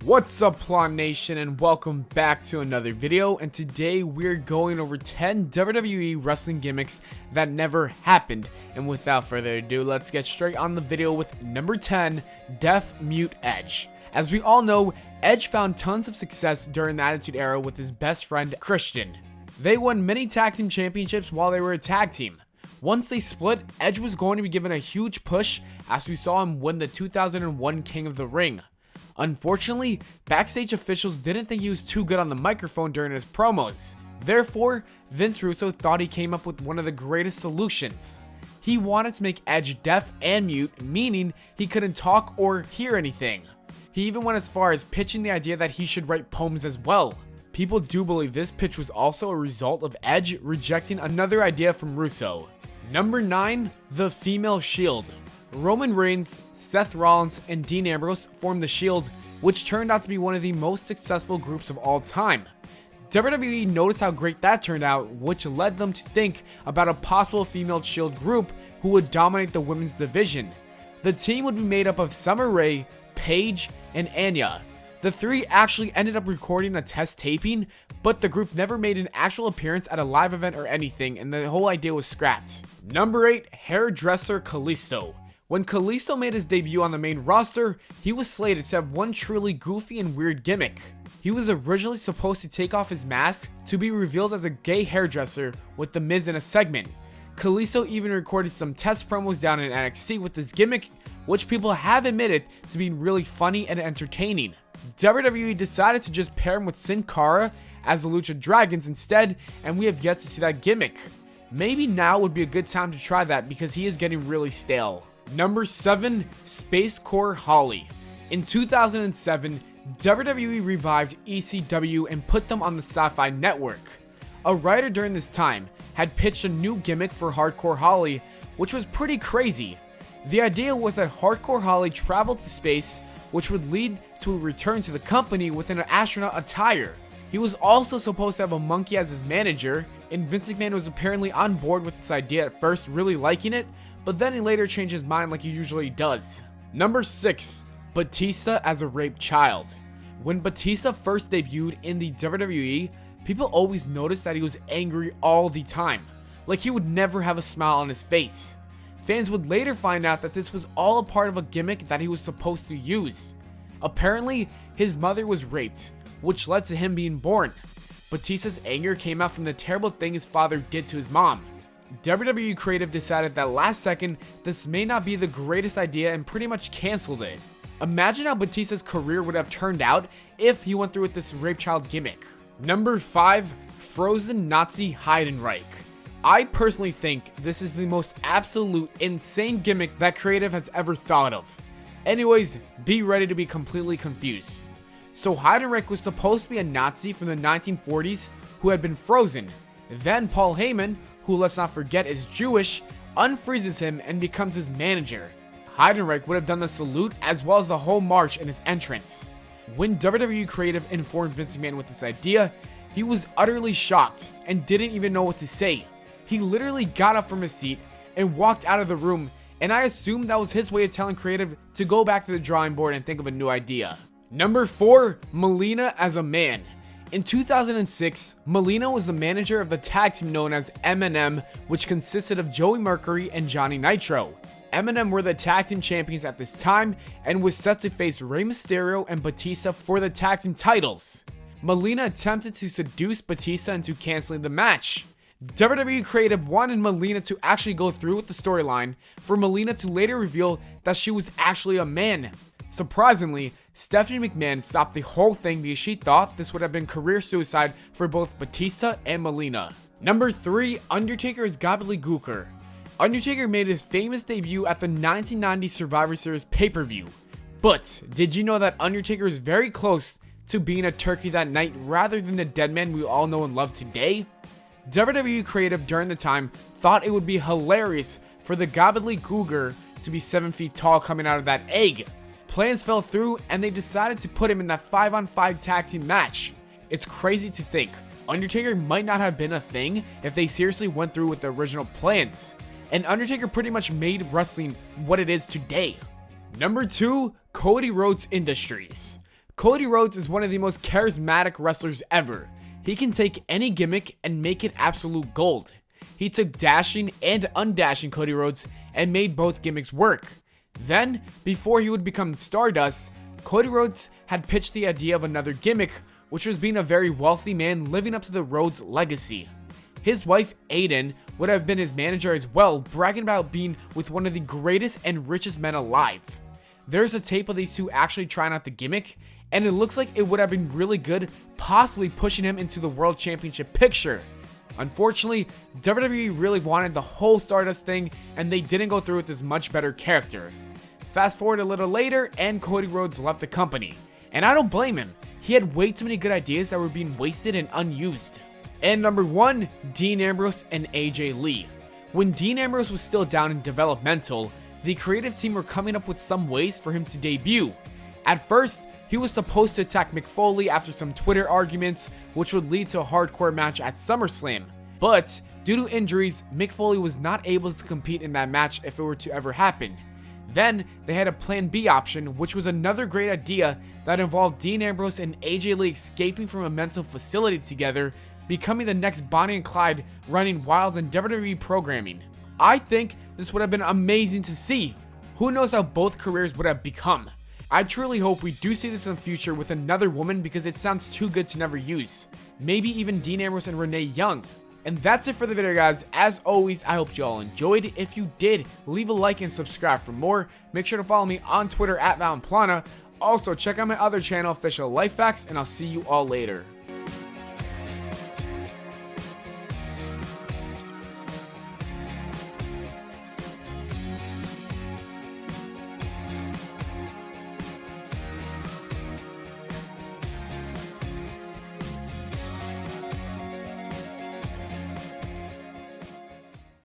What's up, Pllana Nation, and welcome back to another video. And today we're going over 10 WWE wrestling gimmicks that never happened. And without further ado, let's get straight on the video with number 10, Deaf Mute Edge. As we all know, Edge found tons of success during the Attitude Era with his best friend Christian. They won many tag team championships while they were a tag team. Once they split, Edge was going to be given a huge push as we saw him win the 2001 King of the Ring. Unfortunately, backstage officials didn't think he was too good on the microphone during his promos. Therefore, Vince Russo thought he came up with one of the greatest solutions. He wanted to make Edge deaf and mute, meaning he couldn't talk or hear anything. He even went as far as pitching the idea that he should write poems as well. People do believe this pitch was also a result of Edge rejecting another idea from Russo. Number 9, the Female Shield. Roman Reigns, Seth Rollins, and Dean Ambrose formed the Shield, which turned out to be one of the most successful groups of all time. WWE noticed how great that turned out, which led them to think about a possible female Shield group who would dominate the women's division. The team would be made up of Summer Rae, Paige, and Anya. The three actually ended up recording a test taping, but the group never made an actual appearance at a live event or anything, and the whole idea was scrapped. Number 8, Hairdresser Kalisto. When Kalisto made his debut on the main roster, he was slated to have one truly goofy and weird gimmick. He was originally supposed to take off his mask to be revealed as a gay hairdresser with The Miz in a segment. Kalisto even recorded some test promos down in NXT with this gimmick, which people have admitted to being really funny and entertaining. WWE decided to just pair him with Sin Cara as the Lucha Dragons instead, and we have yet to see that gimmick. Maybe now would be a good time to try that because he is getting really stale. Number 7, Space Core Holly. In 2007, WWE revived ECW and put them on the Sci-Fi Network. A writer during this time had pitched a new gimmick for Hardcore Holly, which was pretty crazy. The idea was that Hardcore Holly traveled to space, which would lead to a return to the company with an astronaut attire. He was also supposed to have a monkey as his manager, and Vince McMahon was apparently on board with this idea at first, really liking it, but then he later changed his mind like he usually does. Number 6, Batista as a raped child. When Batista first debuted in the WWE, people always noticed that he was angry all the time, like he would never have a smile on his face. Fans would later find out that this was all a part of a gimmick that he was supposed to use. Apparently, his mother was raped, which led to him being born. Batista's anger came out from the terrible thing his father did to his mom. WWE Creative decided that last second this may not be the greatest idea and pretty much canceled it. Imagine how Batista's career would have turned out if he went through with this rape child gimmick. Number 5, Frozen Nazi Heidenreich. I personally think this is the most absolute insane gimmick that Creative has ever thought of. Anyways, be ready to be completely confused. So Heidenreich was supposed to be a Nazi from the 1940s who had been frozen. Then Paul Heyman, who let's not forget is Jewish, unfreezes him and becomes his manager. Heidenreich would have done the salute as well as the whole march in his entrance. When WWE Creative informed Vince McMahon with this idea, he was utterly shocked and didn't even know what to say. He literally got up from his seat and walked out of the room, and I assumed that was his way of telling Creative to go back to the drawing board and think of a new idea. Number 4, Melina as a man. In 2006, Melina was the manager of the tag team known as M&M, which consisted of Joey Mercury and Johnny Nitro. M&M were the tag team champions at this time and was set to face Rey Mysterio and Batista for the tag team titles. Melina attempted to seduce Batista into canceling the match. WWE Creative wanted Melina to actually go through with the storyline, for Melina to later reveal that she was actually a man. Surprisingly, Stephanie McMahon stopped the whole thing because she thought this would have been career suicide for both Batista and Melina. Number 3, Undertaker as Gobbledygooker. Undertaker made his famous debut at the 1990 Survivor Series pay-per-view. But did you know that Undertaker is very close to being a turkey that night rather than the dead man we all know and love today? WWE Creative during the time thought it would be hilarious for the Gobbledygooker to be 7 feet tall coming out of that egg. Plans fell through and they decided to put him in that 5-on-5 tag team match. It's crazy to think Undertaker might not have been a thing if they seriously went through with the original plans. And Undertaker pretty much made wrestling what it is today. Number 2, Cody Rhodes Industries. Cody Rhodes is one of the most charismatic wrestlers ever. He can take any gimmick and make it absolute gold. He took dashing and undashing Cody Rhodes and made both gimmicks work. Then, before he would become Stardust, Cody Rhodes had pitched the idea of another gimmick, which was being a very wealthy man living up to the Rhodes legacy. His wife, Aiden, would have been his manager as well, bragging about being with one of the greatest and richest men alive. There's a tape of these two actually trying out the gimmick, and it looks like it would have been really good, possibly pushing him into the World Championship picture. Unfortunately, WWE really wanted the whole Stardust thing, and they didn't go through with this much better character. Fast forward a little later, and Cody Rhodes left the company. And I don't blame him. He had way too many good ideas that were being wasted and unused. And number 1, Dean Ambrose and AJ Lee. When Dean Ambrose was still down in developmental, the creative team were coming up with some ways for him to debut. At first, he was supposed to attack Mick Foley after some Twitter arguments, which would lead to a hardcore match at SummerSlam. But, due to injuries, Mick Foley was not able to compete in that match if it were to ever happen. Then, they had a Plan B option, which was another great idea that involved Dean Ambrose and AJ Lee escaping from a mental facility together, becoming the next Bonnie and Clyde running wild in WWE programming. I think this would have been amazing to see. Who knows how both careers would have become. I truly hope we do see this in the future with another woman because it sounds too good to never use. Maybe even Dean Ambrose and Renee Young. And that's it for the video, guys. As always, I hope you all enjoyed. If you did, leave a like and subscribe for more. Make sure to follow me on Twitter at Pllana. Also, check out my other channel, Official Life Facts, and I'll see you all later.